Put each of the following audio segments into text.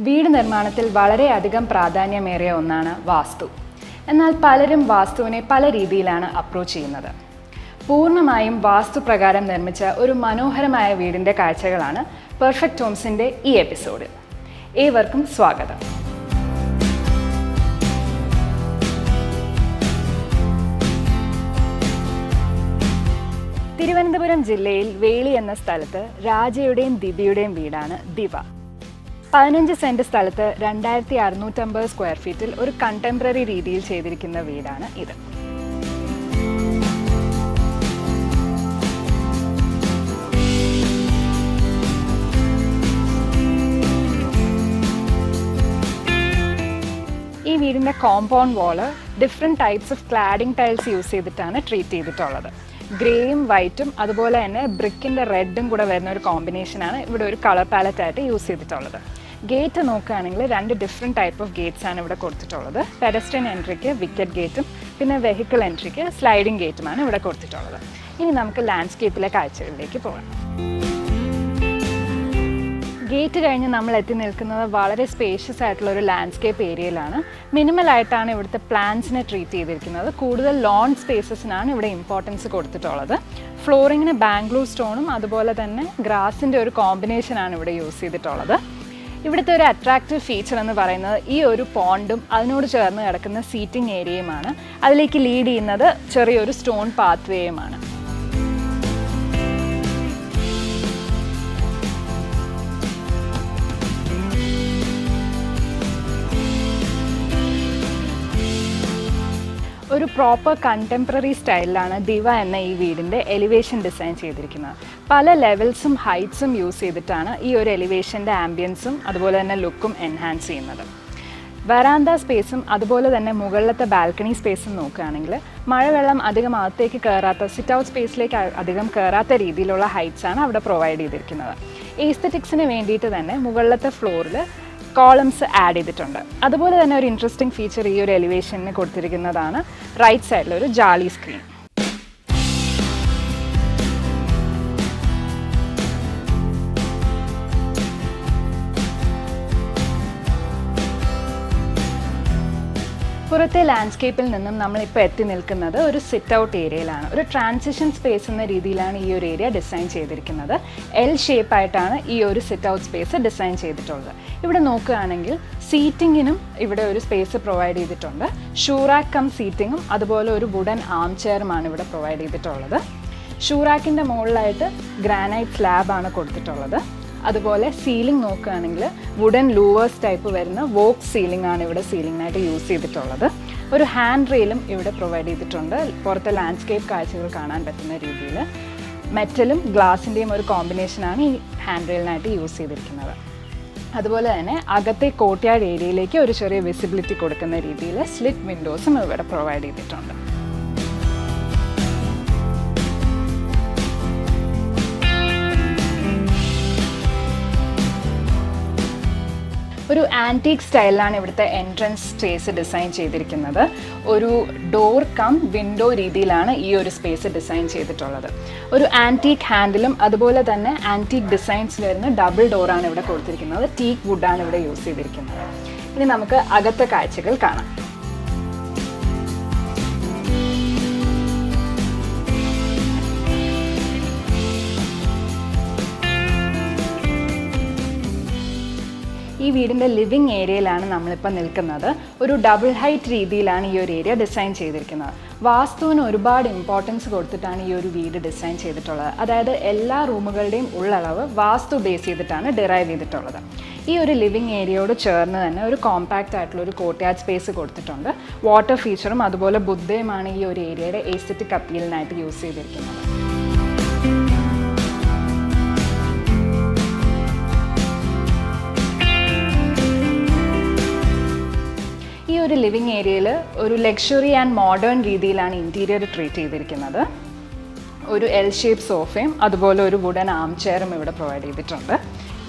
വീട് നിർമ്മാണത്തിൽ വളരെയധികം പ്രാധാന്യമേറിയ ഒന്നാണ് വാസ്തു. എന്നാൽ പലരും വാസ്തുവിനെ പല രീതിയിലാണ് അപ്രോച്ച് ചെയ്യുന്നത്. പൂർണ്ണമായും വാസ്തുപ്രകാരം നിർമ്മിച്ച ഒരു മനോഹരമായ വീടിൻ്റെ കാഴ്ചകളാണ് പെർഫെക്റ്റ് ഹോംസിൻ്റെ ഈ എപ്പിസോഡിൽ. ഏവർക്കും സ്വാഗതം. തിരുവനന്തപുരം ജില്ലയിൽ വേളി എന്ന സ്ഥലത്ത് രാജയുടെയും ദിവ്യയുടെയും വീടാണ് ദിവ. 15 സെൻറ് സ്ഥലത്ത് 2650 സ്ക്വയർ ഫീറ്റിൽ ഒരു കണ്ടംപററി രീതിയിൽ ചെയ്തിരിക്കുന്ന വീടാണ് ഇത്. ഈ വീടിൻ്റെ compound wall different types of cladding tiles use ചെയ്തിട്ടാണ് ട്രീറ്റ് ചെയ്തിട്ടുള്ളത്. ഗ്രേയും വൈറ്റും അതുപോലെ തന്നെ ബ്രിക്കിൻ്റെ റെഡും കൂടെ വരുന്ന ഒരു കോമ്പിനേഷനാണ് ഇവിടെ ഒരു കളർ പാലറ്റ് ആയിട്ട് യൂസ് ചെയ്തിട്ടുള്ളത്. ഗേറ്റ് നോക്കുകയാണെങ്കിൽ 2 ഡിഫറെൻറ്റ് ടൈപ്പ് ഓഫ് ഗേറ്റ്സ് ആണ് ഇവിടെ കൊടുത്തിട്ടുള്ളത്. പെഡസ്ട്രിയൻ എൻട്രിക്ക് വിക്കറ്റ് ഗേറ്റും പിന്നെ വെഹിക്കിൾ എൻട്രിക്ക് സ്ലൈഡിംഗ് ഗേറ്റുമാണ് ഇവിടെ കൊടുത്തിട്ടുള്ളത്. ഇനി നമുക്ക് ലാൻഡ്സ്കേപ്പിലെ കാഴ്ചകളിലേക്ക് പോകാം. ഗേറ്റ് കഴിഞ്ഞ് നമ്മൾ എത്തി നിൽക്കുന്നത് വളരെ സ്പേഷ്യസ് ആയിട്ടുള്ള ഒരു ലാൻഡ്സ്കേപ്പ് ഏരിയയിലാണ്. മിനിമലായിട്ടാണ് ഇവിടുത്തെ പ്ലാന്റ്സിനെ ട്രീറ്റ് ചെയ്തിരിക്കുന്നത്. കൂടുതൽ ലോൺ സ്പേസസിനാണ് ഇവിടെ ഇമ്പോർട്ടൻസ് കൊടുത്തിട്ടുള്ളത്. ഫ്ലോറിങ്ങിന് ബാംഗ്ലൂർ സ്റ്റോണും അതുപോലെ തന്നെ ഗ്രാസിൻ്റെ ഒരു കോമ്പിനേഷനാണ് ഇവിടെ യൂസ് ചെയ്തിട്ടുള്ളത്. ഇവിടുത്തെ ഒരു അട്രാക്റ്റീവ് ഫീച്ചർ എന്ന് പറയുന്നത് ഈ ഒരു പോണ്ടും അതിനോട് ചേർന്ന് കിടക്കുന്ന സീറ്റിംഗ് ഏരിയയുമാണ്. അതിലേക്ക് ലീഡ് ചെയ്യുന്നത് ചെറിയൊരു സ്റ്റോൺ പാത്വേയുമാണ്. ഒരു പ്രോപ്പർ കണ്ടംപററി സ്റ്റൈലിലാണ് ദിവ എന്ന ഈ വീടിൻ്റെ എലിവേഷൻ ഡിസൈൻ ചെയ്തിരിക്കുന്നത്. പല ലെവൽസും ഹൈറ്റ്സും യൂസ് ചെയ്തിട്ടാണ് ഈ ഒരു എലിവേഷൻ്റെ ആംബിയൻസും അതുപോലെ തന്നെ ലുക്കും എൻഹാൻസ് ചെയ്യുന്നത്. വരാന്ത സ്പേസും അതുപോലെ തന്നെ മുകളിലത്തെ ബാൽക്കണി സ്പേസും നോക്കുകയാണെങ്കിൽ മഴവെള്ളം അധികം അകത്തേക്ക് കയറാത്ത, സിറ്റ് ഔട്ട് സ്പേസിലേക്ക് അധികം കയറാത്ത രീതിയിലുള്ള ഹൈറ്റ്സാണ് അവിടെ പ്രൊവൈഡ് ചെയ്തിരിക്കുന്നത്. എസ്തെറ്റിക്സിന് വേണ്ടിയിട്ട് തന്നെ മുകളിലത്തെ ഫ്ലോറിൽ കോളംസ് ആഡ് ചെയ്തിട്ടുണ്ട്. അതുപോലെ തന്നെ ഒരു ഇൻട്രസ്റ്റിംഗ് ഫീച്ചർ ഈ ഒരു എലിവേഷന് കൊടുത്തിരിക്കുന്നതാണ് റൈറ്റ് സൈഡിൽ ഒരു ജാലി സ്ക്രീൻ. പുറത്തെ ലാൻഡ്സ്കേപ്പിൽ നിന്നും നമ്മളിപ്പോൾ എത്തി നിൽക്കുന്നത് ഒരു സിറ്റ് ഔട്ട് ഏരിയയിലാണ്. ഒരു ട്രാൻസിഷൻ സ്പേസ് എന്ന രീതിയിലാണ് ഈ ഒരു ഏരിയ ഡിസൈൻ ചെയ്തിരിക്കുന്നത്. എൽ ഷേപ്പായിട്ടാണ് ഈ ഒരു സിറ്റ് ഔട്ട് സ്പേസ് ഡിസൈൻ ചെയ്തിട്ടുള്ളത്. ഇവിടെ നോക്കുകയാണെങ്കിൽ സീറ്റിങ്ങിനും ഇവിടെ ഒരു സ്പേസ് പ്രൊവൈഡ് ചെയ്തിട്ടുണ്ട്. ഷൂറാക്ക് കം സീറ്റിങ്ങും അതുപോലെ ഒരു വുഡൻ ആം ചെയറുമാണ് ഇവിടെ പ്രൊവൈഡ് ചെയ്തിട്ടുള്ളത്. ഷൂറാക്കിൻ്റെ മുകളിലായിട്ട് ഗ്രാനൈറ്റ് സ്ലാബാണ് കൊടുത്തിട്ടുള്ളത്. അതുപോലെ സീലിംഗ് നോക്കുകയാണെങ്കിൽ വുഡൻ ലൂവേഴ്സ് ടൈപ്പ് വരുന്ന വോക്ക് സീലിംഗ് ആണ് ഇവിടെ സീലിംഗിനായിട്ട് യൂസ് ചെയ്തിട്ടുള്ളത്. ഒരു ഹാൻഡ് റെയിലും ഇവിടെ പ്രൊവൈഡ് ചെയ്തിട്ടുണ്ട്. പുറത്തെ ലാൻഡ്സ്കേപ്പ് കാഴ്ചകൾ കാണാൻ പറ്റുന്ന രീതിയിൽ മെറ്റലും ഗ്ലാസിൻ്റെയും ഒരു കോമ്പിനേഷനാണ് ഈ ഹാൻഡ് റെയിലിനായിട്ട് യൂസ് ചെയ്തിരിക്കുന്നത്. അതുപോലെ തന്നെ അകത്തെ കോർട്ട്യാർഡ് ഏരിയയിലേക്ക് ഒരു ചെറിയ വിസിബിലിറ്റി കൊടുക്കുന്ന രീതിയിൽ സ്ലിറ്റ് വിൻഡോസും ഇവിടെ പ്രൊവൈഡ് ചെയ്തിട്ടുണ്ട്. ഒരു ആൻറ്റീക്ക് സ്റ്റൈലിലാണ് ഇവിടുത്തെ എൻട്രൻസ് സ്പേസ് ഡിസൈൻ ചെയ്തിരിക്കുന്നത്. ഒരു ഡോർ കം വിൻഡോ രീതിയിലാണ് ഈ ഒരു സ്പേസ് ഡിസൈൻ ചെയ്തിട്ടുള്ളത്. ഒരു ആൻറ്റീക്ക് ഹാൻഡിലും അതുപോലെ തന്നെ ആൻറ്റീക്ക് ഡിസൈൻസ് വരുന്ന ഡബിൾ ഡോറാണ് ഇവിടെ കൊടുത്തിരിക്കുന്നത്. ടീക്ക് വുഡാണ് ഇവിടെ യൂസ് ചെയ്തിരിക്കുന്നത്. ഇനി നമുക്ക് അകത്തെ കാഴ്ചകൾ കാണാം. ഈ വീടിൻ്റെ ലിവിങ് ഏരിയയിലാണ് നമ്മളിപ്പോൾ നിൽക്കുന്നത്. ഒരു ഡബിൾ ഹൈറ്റ് രീതിയിലാണ് ഈ ഒരു ഏരിയ ഡിസൈൻ ചെയ്തിരിക്കുന്നത്. വാസ്തുവിന് ഒരുപാട് ഇമ്പോർട്ടൻസ് കൊടുത്തിട്ടാണ് ഈ ഒരു വീട് ഡിസൈൻ ചെയ്തിട്ടുള്ളത്. അതായത് എല്ലാ റൂമുകളുടെയും ഉള്ളളവ് വാസ്തു ബേസ് ചെയ്തിട്ടാണ് ഡിറൈവ് ചെയ്തിട്ടുള്ളത്. ഈ ഒരു ലിവിങ് ഏരിയയോട് ചേർന്ന് തന്നെ ഒരു കോമ്പാക്റ്റ് ആയിട്ടുള്ള ഒരു കോർട്ട്യാർഡ് സ്പേസ് കൊടുത്തിട്ടുണ്ട്. വാട്ടർ ഫീച്ചറും അതുപോലെ ബുദ്ധയുമാണ് ഈ ഒരു ഏരിയയുടെ എസ്തെറ്റിക് അപ്പീലിനായിട്ട് യൂസ് ചെയ്തിരിക്കുന്നത്. ഈ ഒരു ലിവിങ് ഏരിയയിൽ ഒരു ലക്ഷറി ആൻഡ് മോഡേൺ രീതിയിലാണ് ഇൻറ്റീരിയർ ട്രീറ്റ് ചെയ്തിരിക്കുന്നത്. ഒരു എൽ ഷേപ്പ് സോഫയും അതുപോലെ ഒരു വുഡൻ ആം ചെയറും ഇവിടെ പ്രൊവൈഡ് ചെയ്തിട്ടുണ്ട്.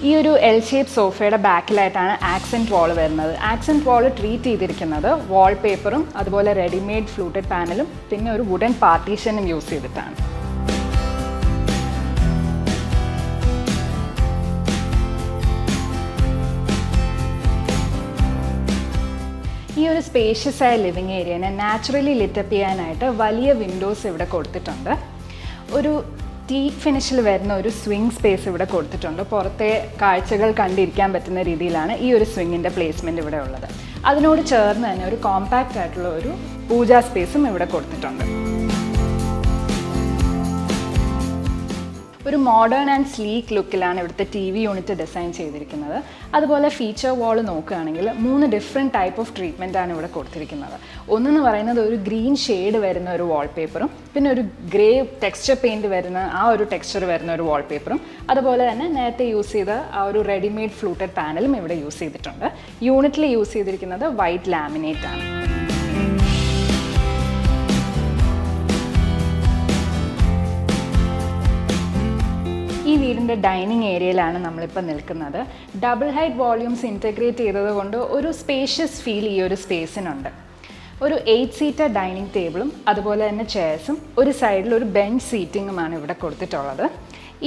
ഈ ഒരു എൽ ഷേപ്പ് സോഫയുടെ ബാക്കിലായിട്ടാണ് ആക്സെൻറ്റ് വാൾ വരുന്നത്. ആക്സെൻറ്റ് വാൾ ട്രീറ്റ് ചെയ്തിരിക്കുന്നത് വാൾ പേപ്പറും അതുപോലെ റെഡിമെയ്ഡ് ഫ്ലൂട്ടഡ് പാനലും പിന്നെ ഒരു വുഡൻ പാർട്ടീഷനും യൂസ് ചെയ്തിട്ടാണ്. ഈ ഒരു സ്പേഷ്യസ് ആയ ലിവിങ് ഏരിയനെ നാച്ചുറലി ലിറ്റപ്പ് ചെയ്യാനായിട്ട് വലിയ വിൻഡോസ് ഇവിടെ കൊടുത്തിട്ടുണ്ട്. ഒരു ടീക്ക് ഫിനിഷിൽ വരുന്ന ഒരു സ്വിംഗ് സ്പേസ് ഇവിടെ കൊടുത്തിട്ടുണ്ട്. പുറത്തെ കാഴ്ചകൾ കണ്ടിരിക്കാൻ പറ്റുന്ന രീതിയിലാണ് ഈ ഒരു സ്വിങ്ങിൻ്റെ പ്ലേസ്മെൻറ്റ് ഇവിടെ ഉള്ളത്. അതിനോട് ചേർന്ന് തന്നെ ഒരു കോമ്പാക്റ്റ് ആയിട്ടുള്ള ഒരു പൂജാ സ്പേസും ഇവിടെ കൊടുത്തിട്ടുണ്ട്. ഒരു മോഡേൺ ആൻഡ് സ്ലീക്ക് ലുക്കിലാണ് ഇവിടുത്തെ TV യൂണിറ്റ് ഡിസൈൻ ചെയ്തിരിക്കുന്നത്. അതുപോലെ ഫീച്ചർ വാൾ നോക്കുകയാണെങ്കിൽ 3 ഡിഫറെൻറ്റ് ടൈപ്പ് ഓഫ് ട്രീറ്റ്മെൻറ്റാണ് ഇവിടെ കൊടുത്തിരിക്കുന്നത്. ഒന്നെന്ന് പറയുന്നത് ഒരു ഗ്രീൻ ഷെയ്ഡ് വരുന്ന ഒരു വാൾപേപ്പറും, പിന്നെ ഒരു ഗ്രേ ടെക്സ്ചർ പെയിൻറ്റ് വരുന്ന ആ ഒരു ടെക്സ്ചർ വരുന്ന ഒരു വാൾപേപ്പറും, അതുപോലെ തന്നെ നേരത്തെ യൂസ് ചെയ്ത ആ ഒരു റെഡിമെയ്ഡ് ഫ്ലൂട്ടഡ് പാനലും ഇവിടെ യൂസ് ചെയ്തിട്ടുണ്ട്. യൂണിറ്റിൽ യൂസ് ചെയ്തിരിക്കുന്നത് വൈറ്റ് ലാമിനേറ്റ് ആണ്. ഈ വീടിൻ്റെ ഡൈനിങ് ഏരിയയിലാണ് നമ്മളിപ്പോൾ നിൽക്കുന്നത്. ഡബിൾ ഹൈറ്റ് വോള്യൂംസ് ഇൻറ്റഗ്രേറ്റ് ചെയ്തത് കൊണ്ട് ഒരു സ്പേഷ്യസ് ഫീൽ ഈ ഒരു സ്പേസിനുണ്ട്. ഒരു 8 സീറ്റർ ഡൈനിങ് ടേബിളും അതുപോലെ തന്നെ ചെയർസും ഒരു സൈഡിൽ ഒരു ബെഞ്ച് സീറ്റിങ്ങുമാണ് ഇവിടെ കൊടുത്തിട്ടുള്ളത്.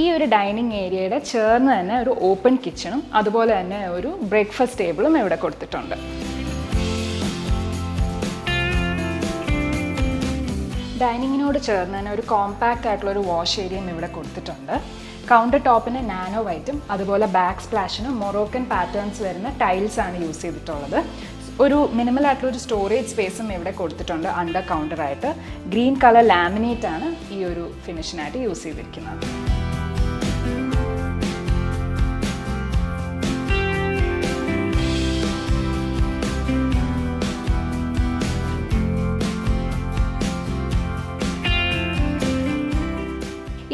ഈ ഒരു ഡൈനിങ് ഏരിയയുടെ ചേർന്ന് തന്നെ ഒരു ഓപ്പൺ കിച്ചണും അതുപോലെ തന്നെ ഒരു ബ്രേക്ക്ഫാസ്റ്റ് ടേബിളും ഇവിടെ കൊടുത്തിട്ടുണ്ട്. ഡൈനിങ്ങിനോട് ചേർന്ന് തന്നെ ഒരു കോമ്പാക്റ്റ് ആയിട്ടുള്ള ഒരു വാഷ് ഏരിയയും ഇവിടെ കൊടുത്തിട്ടുണ്ട്. കൗണ്ടർ ടോപ്പിന് നാനോ വൈറ്റും അതുപോലെ ബാക്ക് സ്പ്ലാഷിനും മൊറോക്കൻ പാറ്റേൺസ് വരുന്ന ടൈൽസ് ആണ് യൂസ് ചെയ്തിട്ടുള്ളത്. ഒരു മിനിമൽ ആയിട്ടുള്ള ഒരു സ്റ്റോറേജ് സ്പേസും ഇവിടെ കൊടുത്തിട്ടുണ്ട്. അണ്ടർ കൗണ്ടറായിട്ട് ഗ്രീൻ കളർ ലാമിനേറ്റ് ആണ് ഈ ഒരു ഫിനിഷിനായിട്ട് യൂസ് ചെയ്തിരിക്കുന്നത്.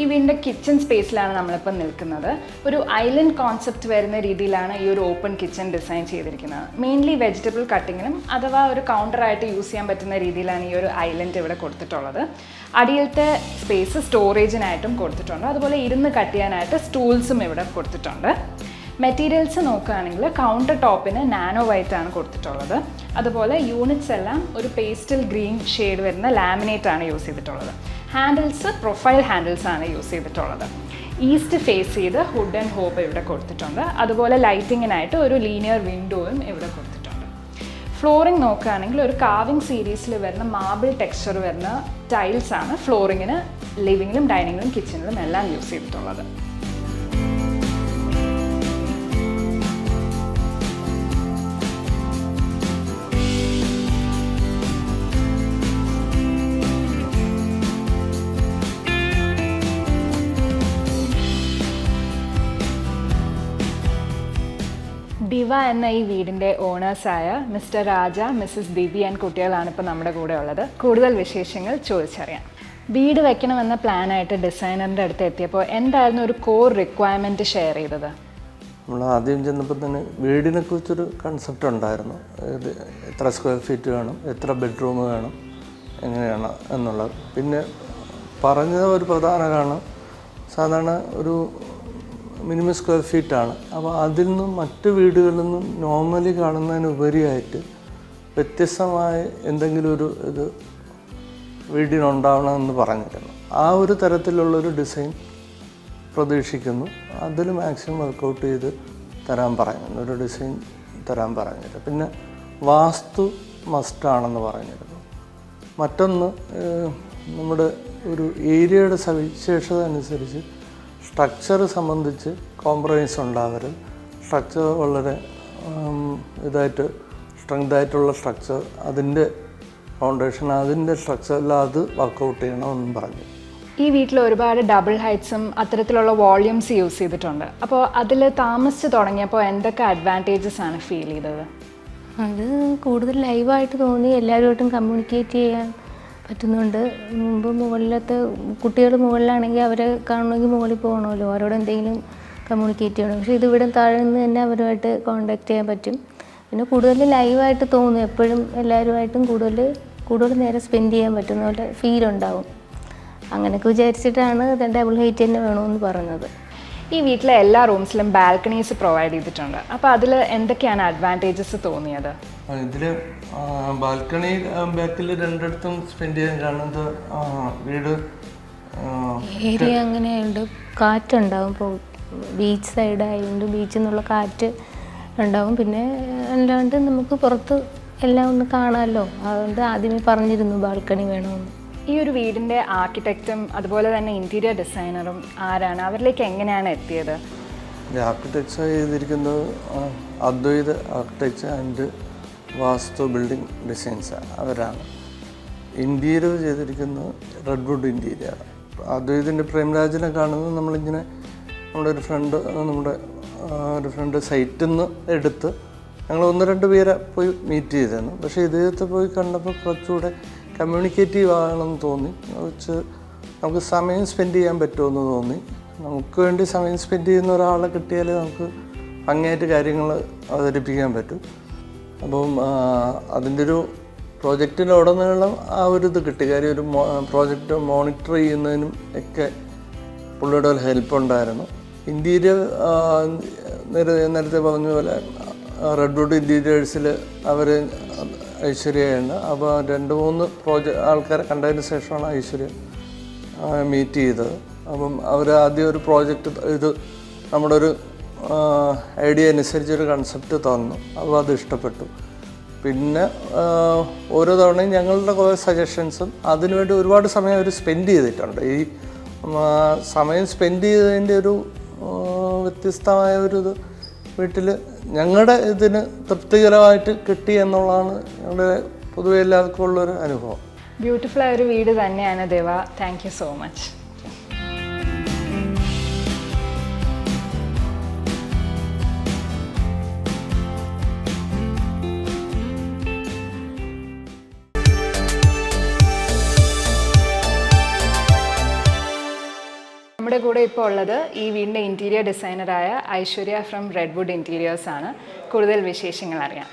ഈ വീടിൻ്റെ കിച്ചൺ സ്പേസിലാണ് നമ്മളിപ്പോൾ നിൽക്കുന്നത്. ഒരു ഐലൻഡ് കോൺസെപ്റ്റ് വരുന്ന രീതിയിലാണ് ഈ ഒരു ഓപ്പൺ കിച്ചൺ ഡിസൈൻ ചെയ്തിരിക്കുന്നത്. മെയിൻലി വെജിറ്റബിൾ കട്ടിങ്ങിനും അഥവാ ഒരു കൗണ്ടറായിട്ട് യൂസ് ചെയ്യാൻ പറ്റുന്ന രീതിയിലാണ് ഈ ഒരു ഐലൻഡ് ഇവിടെ കൊടുത്തിട്ടുള്ളത്. അടിയിലത്തെ സ്പേസ് സ്റ്റോറേജിനായിട്ടും കൊടുത്തിട്ടുണ്ട്. അതുപോലെ ഇരുന്ന് കട്ട് ചെയ്യാനായിട്ട് സ്റ്റൂൾസും ഇവിടെ കൊടുത്തിട്ടുണ്ട്. മെറ്റീരിയൽസ് നോക്കുകയാണെങ്കിൽ കൗണ്ടർ ടോപ്പിന് നാനോ വൈറ്റ് ആണ് കൊടുത്തിട്ടുള്ളത്. അതുപോലെ യൂണിറ്റ്സ് എല്ലാം ഒരു പേസ്റ്റൽ ഗ്രീൻ ഷെയ്ഡ് വരുന്ന ലാമിനേറ്റ് ആണ് യൂസ് ചെയ്തിട്ടുള്ളത്. ഹാൻഡിൽസ് പ്രൊഫൈൽ ഹാൻഡിൽസ് ആണ് യൂസ് ചെയ്തിട്ടുള്ളത്. ഈസ്റ്റ് ഫേസ് ചെയ്ത് ഹുഡ് ആൻഡ് ഹോപ്പ് ഇവിടെ കൊടുത്തിട്ടുണ്ട്. അതുപോലെ ലൈറ്റിങ്ങിനായിട്ട് ഒരു ലീനിയർ വിൻഡോയും ഇവിടെ കൊടുത്തിട്ടുണ്ട്. ഫ്ലോറിംഗ് നോക്കുകയാണെങ്കിൽ ഒരു കാവിംഗ് സീരീസിൽ വരുന്ന മാർബിൾ ടെക്സ്ചർ വരുന്ന ടൈൽസ് ആണ് ഫ്ലോറിങ്ങിന് ലിവിങ്ങിലും ഡൈനിങ്ങിലും കിച്ചണിലും എല്ലാം യൂസ് ചെയ്തിട്ടുള്ളത്. ഡിവ എന്ന ഈ വീടിൻ്റെ ഓണേഴ്സായ mister Raja, Mrs Divya and കുട്ടികളാണ് ഇപ്പോൾ നമ്മുടെ കൂടെ ഉള്ളത്. കൂടുതൽ വിശേഷങ്ങൾ ചോദിച്ചറിയാം. വീട് വെക്കണമെന്ന പ്ലാനായിട്ട് ഡിസൈനറിൻ്റെ അടുത്ത് എത്തിയപ്പോൾ എന്തായിരുന്നു ഒരു കോർ റിക്വയർമെൻറ്റ് ഷെയർ ചെയ്തത്? നമ്മൾ ആദ്യം ചെന്നപ്പോൾ തന്നെ വീടിനെ കുറിച്ചൊരു കൺസെപ്റ്റ് ഉണ്ടായിരുന്നു. ഇത് എത്ര സ്ക്വയർ ഫീറ്റ് വേണം, എത്ര ബെഡ്റൂം വേണം, എങ്ങനെയാണ് എന്നുള്ളത്. പിന്നെ പറഞ്ഞ ഒരു പ്രധാന കാരണം സാധാരണ ഒരു മിനിമം സ്ക്വയർ ഫീറ്റാണ്. അപ്പോൾ അതിൽ നിന്നും മറ്റ് വീടുകളിൽ നിന്നും നോർമലി കാണുന്നതിനുപരിയായിട്ട് വ്യത്യസ്തമായ എന്തെങ്കിലും ഒരു ഇത് വീടിനുണ്ടാവണമെന്ന് പറഞ്ഞിരുന്നു. ആ ഒരു തരത്തിലുള്ളൊരു ഡിസൈൻ പ്രതീക്ഷിക്കുന്നു. അതിൽ മാക്സിമം വർക്കൗട്ട് ചെയ്ത് തരാൻ പറഞ്ഞിരുന്നു, ഒരു ഡിസൈൻ തരാൻ പറഞ്ഞിരുന്നു. പിന്നെ വാസ്തു മസ്റ്റാണെന്ന് പറഞ്ഞിരുന്നു. മറ്റൊന്ന് നമ്മുടെ ഒരു ഏരിയയുടെ സവിശേഷത അനുസരിച്ച് സ്ട്രക്ചർ സംബന്ധിച്ച് കോംപ്രമൈസ് ഉണ്ടാവരുത്. സ്ട്രക്ചർ വളരെ സ്ട്രെങ്തായിട്ടുള്ള സ്ട്രക്ചർ, അതിൻ്റെ ഫൗണ്ടേഷൻ, അതിൻ്റെ സ്ട്രക്ചറിൽ അത് വർക്കൗട്ട് ചെയ്യണമെന്നും പറഞ്ഞു. ഈ വീട്ടിൽ ഒരുപാട് ഡബിൾ ഹൈറ്റ്സും അത്തരത്തിലുള്ള വോള്യൂംസ് യൂസ് ചെയ്തിട്ടുണ്ട്. അപ്പോൾ അതിൽ താമസിച്ച് തുടങ്ങിയപ്പോൾ എന്തൊക്കെ അഡ്വാൻറ്റേജസ് ആണ് ഫീൽ ചെയ്തത്? അത് കൂടുതൽ ലൈവായിട്ട് തോന്നി, എല്ലാവരുമായിട്ടും കമ്മ്യൂണിക്കേറ്റ് ചെയ്യാൻ പറ്റുന്നുണ്ട്. മുമ്പ് മുകളിലത്തെ കുട്ടികൾ മുകളിലാണെങ്കിൽ അവരെ കാണണമെങ്കിൽ മുകളിൽ പോകണമല്ലോ, അവരോട് എന്തെങ്കിലും കമ്മ്യൂണിക്കേറ്റ് ചെയ്യണം. പക്ഷേ ഇതിവിടെ താഴെ നിന്ന് തന്നെ അവരുമായിട്ട് കോൺടാക്റ്റ് ചെയ്യാൻ പറ്റും. പിന്നെ കൂടുതൽ ലൈവായിട്ട് തോന്നും, എപ്പോഴും എല്ലാവരുമായിട്ടും കൂടുതൽ നേരം സ്പെൻഡ് ചെയ്യാൻ പറ്റുന്ന പോലെ ഫീൽ ഉണ്ടാവും. അങ്ങനെയൊക്കെ വിചാരിച്ചിട്ടാണ് ഡബിൾ ഹൈറ്റ് തന്നെ വേണമെന്ന് പറഞ്ഞത്. ഈ വീട്ടിലെ എല്ലാ റൂംസിലും ബാൽക്കണീസ് പ്രൊവൈഡ് ചെയ്തിട്ടുണ്ട്. അപ്പോൾ അതിൽ എന്തൊക്കെയാണ് അഡ്വാൻറ്റേജസ് തോന്നിയത്? ഇതിൽ ബാൽക്കണി ബാക്കിൽ രണ്ടിടത്തും സ്പെൻഡ് ചെയ്യാൻ കാണുന്നത് വീട് ഏരിയ അങ്ങനെയുണ്ട്, കാറ്റുണ്ടാവും. ഇപ്പോൾ ബീച്ച് സൈഡ് ആയതുകൊണ്ട് ബീച്ചിൽ നിന്നുള്ള കാറ്റ് ഉണ്ടാവും. പിന്നെ അല്ലാണ്ട് നമുക്ക് പുറത്ത് എല്ലാം ഒന്ന് കാണാമല്ലോ, അതുകൊണ്ട് ആദ്യമേ പറഞ്ഞിരുന്നു ബാൽക്കണി വേണമെന്ന്. ഈ ഒരു വീടിൻ്റെ ആർക്കിടെക്റ്റും അതുപോലെ തന്നെ ഇൻറ്റീരിയർ ഡിസൈനറും ആരാണ്? അവരിലേക്ക് എങ്ങനെയാണ് എത്തിയത്? ആർക്കിടെക്ചർ ചെയ്തിരിക്കുന്നത് Advaith architecture and Vastu building designs അവരാണ്. ഇൻറ്റീരിയർ ചെയ്തിരിക്കുന്നത് റെഡ്വുഡ് ഇൻറ്റീരിയർ. അദ്വൈതിൻ്റെ പ്രേംരാജിനെ കാണുന്നത് നമ്മളിങ്ങനെ നമ്മുടെ ഒരു ഫ്രണ്ട് സൈറ്റിൽ നിന്ന് എടുത്ത് ഞങ്ങൾ 1-2 പേരെ പോയി മീറ്റ് ചെയ്തിരുന്നു. പക്ഷേ ഇദ്ദേഹത്തെ പോയി കണ്ടപ്പോൾ കുറച്ചുകൂടെ കമ്മ്യൂണിക്കേറ്റീവ് ആകണമെന്ന് തോന്നി. വെച്ച് നമുക്ക് സമയം സ്പെൻഡ് ചെയ്യാൻ പറ്റുമെന്ന് തോന്നി. നമുക്ക് വേണ്ടി സമയം സ്പെൻഡ് ചെയ്യുന്ന ഒരാളെ കിട്ടിയാൽ നമുക്ക് ഭംഗിയായിട്ട് കാര്യങ്ങൾ അവതരിപ്പിക്കാൻ പറ്റും. അപ്പം അതിൻ്റെ ഒരു പ്രോജക്റ്റിലുടനീളം ആ ഒരു ഇത് കിട്ടി. കാര്യം ഒരു പ്രോജക്റ്റ് മോണിറ്റർ ചെയ്യുന്നതിനും ഒക്കെ പുള്ളിയുടെ ഒരു ഹെൽപ്പ് ഉണ്ടായിരുന്നു. ഇൻറ്റീരിയർ നേരത്തെ പറഞ്ഞ പോലെ റെഡ്വുഡ് ഇൻറ്റീരിയേഴ്സിൽ അവർ ഐശ്വര്യയാണ്. അപ്പോൾ 2-3 ആൾക്കാരെ കണ്ടതിന് ശേഷമാണ് ഐശ്വര്യ മീറ്റ് ചെയ്തത്. അപ്പം അവർ ആദ്യം ഒരു പ്രോജക്റ്റ് ഇത് നമ്മുടെ ഒരു ഐഡിയ അനുസരിച്ചൊരു കൺസെപ്റ്റ് തന്നു. അപ്പോൾ അത് ഇഷ്ടപ്പെട്ടു. പിന്നെ ഓരോ തവണയും ഞങ്ങളുടെ കുറേ സജഷൻസും അതിനുവേണ്ടി ഒരുപാട് സമയം അവർ സ്പെൻഡ് ചെയ്തിട്ടുണ്ട്. ഈ സമയം സ്പെൻഡ് ചെയ്തതിൻ്റെ ഒരു വ്യത്യസ്തമായ ഒരു ഇത് വീട്ടിൽ ഞങ്ങളുടെ ഇതിന് തൃപ്തികരമായിട്ട് കിട്ടി എന്നുള്ളതാണ് ഞങ്ങളുടെ പൊതുവെ എല്ലാവർക്കും ഉള്ളൊരു അനുഭവം. ബ്യൂട്ടിഫുൾ ആയ ഒരു വീട് തന്നെയാണ് Deva. Thank you so much. നമ്മുടെ കൂടെ ഇപ്പോൾ ഉള്ളത് ഈ വീടിൻ്റെ ഇൻറ്റീരിയർ ഡിസൈനറായ ഐശ്വര്യ ഫ്രം റെഡ്വുഡ് ഇൻറ്റീരിയേഴ്സ് ആണ്. കൂടുതൽ വിശേഷങ്ങൾ അറിയാം.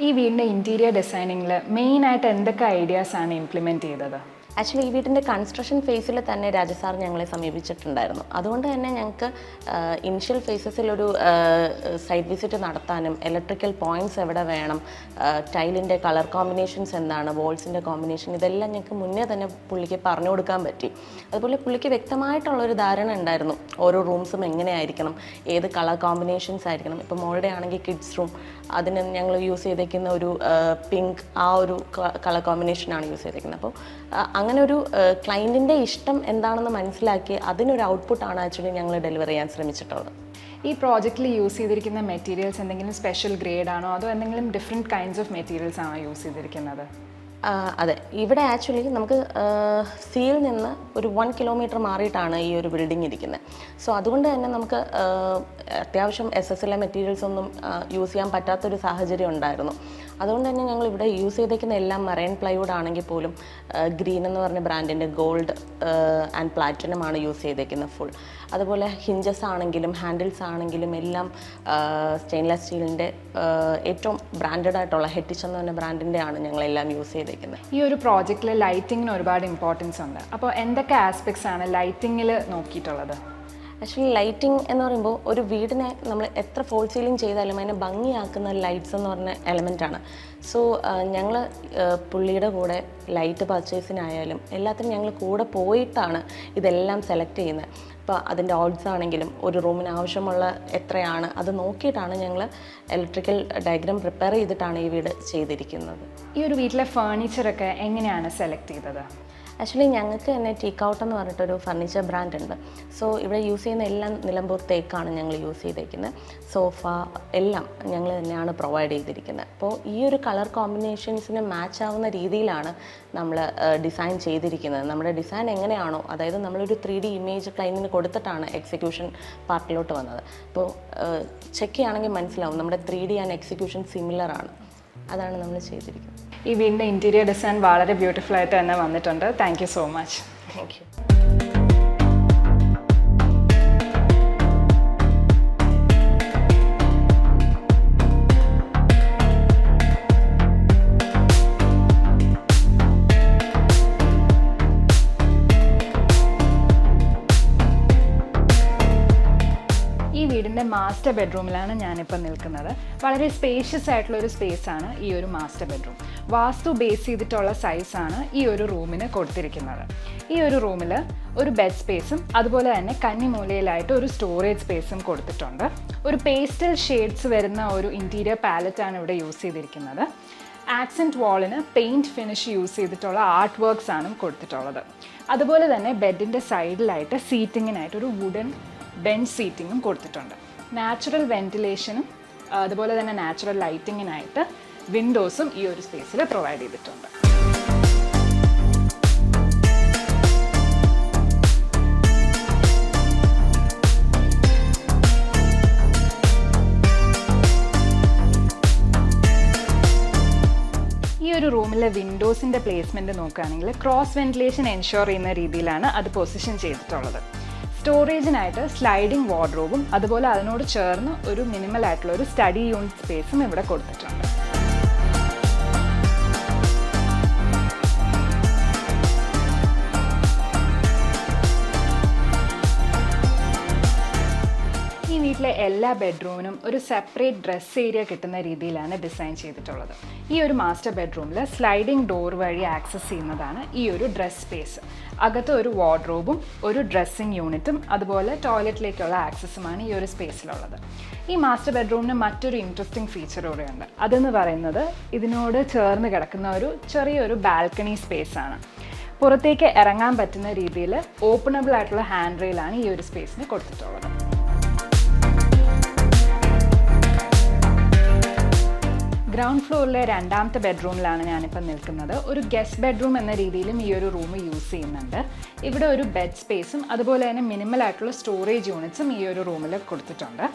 ഈ വീടിൻ്റെ ഇൻറ്റീരിയർ ഡിസൈനിങ്ങിൽ മെയിനായിട്ട് എന്തൊക്കെ ഐഡിയാസാണ് ഇംപ്ലിമെൻറ്റ് ചെയ്തത്? ആക്ച്വലി ഈ വീടിൻ്റെ കൺസ്ട്രക്ഷൻ ഫേസിൽ തന്നെ രാജസാർ ഞങ്ങളെ സമീപിച്ചിട്ടുണ്ടായിരുന്നു. അതുകൊണ്ട് തന്നെ ഞങ്ങൾക്ക് ഇനിഷ്യൽ ഫേസസിലൊരു സൈറ്റ് വിസിറ്റ് നടത്താനും ഇലക്ട്രിക്കൽ പോയിൻറ്റ്സ് എവിടെ വേണം, ടൈലിൻ്റെ കളർ കോമ്പിനേഷൻസ് എന്താണ്, വോൾസിൻ്റെ കോമ്പിനേഷൻ, ഇതെല്ലാം ഞങ്ങൾക്ക് മുന്നേ തന്നെ പുള്ളിക്ക് പറഞ്ഞു കൊടുക്കാൻ പറ്റി. അതുപോലെ പുള്ളിക്ക് വ്യക്തമായിട്ടുള്ളൊരു ധാരണ ഉണ്ടായിരുന്നു ഓരോ റൂംസും എങ്ങനെയായിരിക്കണം, ഏത് കളർ കോമ്പിനേഷൻസ് ആയിരിക്കണം. ഇപ്പോൾ മോളുടെ ആണെങ്കിൽ കിഡ്സ് റൂം, അതിന് ഞങ്ങൾ യൂസ് ചെയ്തേക്കുന്ന ഒരു പിങ്ക് ആ ഒരു കളർ കോമ്പിനേഷനാണ് യൂസ് ചെയ്തേക്കുന്നത്. അപ്പോൾ അങ്ങനെ ഒരു ക്ലയൻറ്റിൻ്റെ ഇഷ്ടം എന്താണെന്ന് മനസ്സിലാക്കി അതിനൊരു ഔട്ട്പുട്ടാണ് ആക്ച്വലി ഞങ്ങൾ ഡെലിവർ ചെയ്യാൻ ശ്രമിച്ചിട്ടുള്ളത്. ഈ പ്രോജക്റ്റിൽ യൂസ് ചെയ്തിരിക്കുന്ന മെറ്റീരിയൽസ് എന്തെങ്കിലും സ്പെഷ്യൽ ഗ്രേഡ് ആണോ അതോ എന്തെങ്കിലും ഡിഫറെൻറ്റ് കൈൻഡ്സ് ഓഫ് മെറ്റീരിയൽസ് ആണോ യൂസ് ചെയ്തിരിക്കുന്നത്? അതെ, ഇവിടെ ആക്ച്വലി നമുക്ക് സിയിൽ നിന്ന് ഒരു 1 കിലോമീറ്റർ മാറിയിട്ടാണ് ഈ ഒരു ബിൽഡിംഗ് ഇരിക്കുന്നത്. സോ അതുകൊണ്ട് തന്നെ നമുക്ക് അത്യാവശ്യം SSLA മെറ്റീരിയൽസ് ഒന്നും യൂസ് ചെയ്യാൻ പറ്റാത്തൊരു സാഹചര്യം ഉണ്ടായിരുന്നു. അതുകൊണ്ട് തന്നെ ഞങ്ങൾ ഇവിടെ യൂസ് ചെയ്തേക്കുന്ന എല്ലാം മറൈൻ പ്ലൈവുഡ് ആണെങ്കിൽ പോലും ഗ്രീൻ എന്ന് പറഞ്ഞ ബ്രാൻഡിൻ്റെ ഗോൾഡ് ആൻഡ് പ്ലാറ്റിനം ആണ് യൂസ് ചെയ്തേക്കുന്നത് ഫുൾ. അതുപോലെ ഹിഞ്ചസ് ആണെങ്കിലും ഹാൻഡിൽസ് ആണെങ്കിലും എല്ലാം സ്റ്റെയിൻലെസ് സ്റ്റീലിൻ്റെ ഏറ്റവും ബ്രാൻഡഡ് ആയിട്ടുള്ള ഹെറ്റിച്ച് എന്ന് പറഞ്ഞ ബ്രാൻഡിൻ്റെ ആണ് ഞങ്ങളെല്ലാം യൂസ് ചെയ്തേക്കുന്നത്. ഈ ഒരു പ്രോജക്റ്റിൽ ലൈറ്റിങ്ങിന് ഒരുപാട് ഇമ്പോർട്ടൻസ് ഉണ്ട്. അപ്പോൾ എന്തൊക്കെ ആസ്പെക്ട്സ് ആണ് ലൈറ്റിങ്ങിൽ നോക്കിയിട്ടുള്ളത്? ആക്ച്വലി ലൈറ്റിംഗ് എന്ന് പറയുമ്പോൾ ഒരു വീടിനെ നമ്മൾ എത്ര ഫോൾ സീലിംഗ് ചെയ്താലും അതിനെ ഭംഗിയാക്കുന്ന ലൈറ്റ്സ് എന്ന് പറഞ്ഞ എലമെൻറ്റാണ്. സോ ഞങ്ങൾ പുള്ളിയുടെ കൂടെ ലൈറ്റ് പർച്ചേസിനായാലും എല്ലാത്തിനും ഞങ്ങൾ കൂടെ പോയിട്ടാണ് ഇതെല്ലാം സെലക്ട് ചെയ്യുന്നത്. ഇപ്പോൾ അതിൻ്റെ ഓഡ്സ് ആണെങ്കിലും ഒരു റൂമിന് ആവശ്യമുള്ള എത്രയാണ് അത് നോക്കിയിട്ടാണ് ഞങ്ങൾ ഇലക്ട്രിക്കൽ ഡയഗ്രാം പ്രിപ്പയർ ചെയ്തിട്ടാണ് ഈ വീട് ചെയ്തിരിക്കുന്നത്. ഈ ഒരു വീട്ടിലെ ഫേർണിച്ചറൊക്കെ എങ്ങനെയാണ് സെലക്ട് ചെയ്തത്? ആക്ച്വലി ഞങ്ങൾക്ക് തന്നെ ടീക്കൗട്ട് എന്ന് പറഞ്ഞിട്ടൊരു ഫർണിച്ചർ ബ്രാൻഡ് ഉണ്ട്. സോ ഇവിടെ യൂസ് ചെയ്യുന്ന എല്ലാം നിലമ്പൂർ തേക്കാണ് ഞങ്ങൾ യൂസ് ചെയ്തേക്കുന്നത്. സോഫ എല്ലാം ഞങ്ങൾ തന്നെയാണ് പ്രൊവൈഡ് ചെയ്തിരിക്കുന്നത്. അപ്പോൾ ഈ ഒരു കളർ കോമ്പിനേഷൻസിന് മാച്ച് ആവുന്ന രീതിയിലാണ് നമ്മൾ ഡിസൈൻ ചെയ്തിരിക്കുന്നത്. നമ്മുടെ ഡിസൈൻ എങ്ങനെയാണോ, അതായത് നമ്മളൊരു 3D ഇമേജ് ക്ലൈൻറ്റിന് കൊടുത്തിട്ടാണ് എക്സിക്യൂഷൻ പാർട്ടിലോട്ട് വന്നത്. അപ്പോൾ ചെക്ക് ചെയ്യുകയാണെങ്കിൽ മനസ്സിലാവും നമ്മുടെ 3D ആൻഡ് എക്സിക്യൂഷൻ സിമിലർ ആണ്. അതാണ് നമ്മൾ ചെയ്തിരിക്കുന്നത്. ഈ വീടിൻ്റെ ഇൻറ്റീരിയർ ഡിസൈൻ വളരെ ബ്യൂട്ടിഫുൾ ആയിട്ട് തന്നെ വന്നിട്ടുണ്ട്. Thank you so much. Thank you. വീടിൻ്റെ മാസ്റ്റർ ബെഡ്റൂമിലാണ് ഞാനിപ്പോൾ നിൽക്കുന്നത്. വളരെ സ്പേഷ്യസ് ആയിട്ടുള്ളൊരു സ്പേസാണ് ഈ ഒരു മാസ്റ്റർ ബെഡ്റൂം. വാസ്തു ബേസ് ചെയ്തിട്ടുള്ള സൈസാണ് ഈ ഒരു റൂമിന് കൊടുത്തിരിക്കുന്നത്. ഈ ഒരു റൂമിൽ ഒരു ബെഡ് സ്പേസും അതുപോലെ തന്നെ കന്നിമൂലയിലായിട്ട് ഒരു സ്റ്റോറേജ് സ്പേസും കൊടുത്തിട്ടുണ്ട്. ഒരു പേസ്റ്റൽ ഷെയ്ഡ്സ് വരുന്ന ഒരു ഇൻറ്റീരിയർ പാലറ്റാണ് ഇവിടെ യൂസ് ചെയ്തിരിക്കുന്നത്. ആക്സെൻറ്റ് വാളിന് പെയിൻറ്റ് ഫിനിഷ് യൂസ് ചെയ്തിട്ടുള്ള ആർട്ട് വർക്ക്സ് ആണ് കൊടുത്തിട്ടുള്ളത്. അതുപോലെ തന്നെ ബെഡിൻ്റെ സൈഡിലായിട്ട് സീറ്റിങ്ങിനായിട്ട് ഒരു വുഡൻ ബെഞ്ച് സീറ്റിങ്ങും കൊടുത്തിട്ടുണ്ട്. നാച്ചുറൽ വെൻറ്റിലേഷനും അതുപോലെ തന്നെ നാച്ചുറൽ ലൈറ്റിങ്ങിനായിട്ട് വിൻഡോസും ഈ ഒരു സ്പേസിൽ പ്രൊവൈഡ് ചെയ്തിട്ടുണ്ട്. ഈ ഒരു റൂമിലെ വിൻഡോസിൻ്റെ പ്ലേസ്മെൻറ്റ് നോക്കുകയാണെങ്കിൽ ക്രോസ് വെൻറ്റിലേഷൻ എൻഷുർ ചെയ്യുന്ന രീതിയിലാണ് അത് പൊസിഷൻ ചെയ്തിട്ടുള്ളത്. സ്റ്റോറേജിനായിട്ട് സ്ലൈഡിംഗ് വാർഡ്രോബും അതുപോലെ അതിനോട് ചേർന്ന് ഒരു മിനിമൽ ആയിട്ടുള്ള ഒരു സ്റ്റഡി യൂണിറ്റ് സ്പേസും ഇവിടെ കൊടുത്തിട്ടുണ്ട്. ഈ വീട്ടിലെ എല്ലാ ബെഡ്റൂമിനും ഒരു സെപ്പറേറ്റ് ഡ്രസ് ഏരിയ കിട്ടുന്ന രീതിയിലാണ് ഡിസൈൻ ചെയ്തിട്ടുള്ളത്. ഈ ഒരു മാസ്റ്റർ ബെഡ്റൂമിൽ സ്ലൈഡിംഗ് ഡോർ വഴി ആക്സസ് ചെയ്യുന്നതാണ് ഈ ഒരു ഡ്രസ് സ്പേസ്. അകത്ത് ഒരു വാർഡ്രോബും ഒരു ഡ്രസ്സിംഗ് യൂണിറ്റും അതുപോലെ ടോയ്ലറ്റിലേക്കുള്ള ആക്സസുമാണ് ഈ ഒരു സ്പേസിലുള്ളത്. ഈ മാസ്റ്റർ ബെഡ്റൂമിന് മറ്റൊരു ഇൻട്രസ്റ്റിംഗ് ഫീച്ചർ കൂടെയുണ്ട്. അതെന്ന് പറയുന്നത് ഇതിനോട് ചേർന്ന് കിടക്കുന്ന ഒരു ചെറിയൊരു ബാൽക്കണി സ്പേസ് ആണ്. പുറത്തേക്ക് ഇറങ്ങാൻ പറ്റുന്ന രീതിയിൽ ഓപ്പണബിൾ ആയിട്ടുള്ള ഹാൻഡ് റെയിലാണ് ഈ ഒരു സ്പേസിന് കൊടുത്തിട്ടുള്ളത്. ഗ്രൗണ്ട് ഫ്ലോറിലെ രണ്ടാമത്തെ ബെഡ്റൂമിലാണ് ഞാനിപ്പോൾ നിൽക്കുന്നത്. ഒരു ഗസ്റ്റ് ബെഡ്റൂം എന്ന രീതിയിലും ഈ ഒരു റൂം യൂസ് ചെയ്യുന്നുണ്ട്. ഇവിടെ ഒരു ബെഡ് സ്പേസും അതുപോലെ തന്നെ മിനിമൽ ആയിട്ടുള്ള സ്റ്റോറേജ് യൂണിറ്റ്സും ഈ ഒരു റൂമിൽ കൊടുത്തിട്ടുണ്ട്.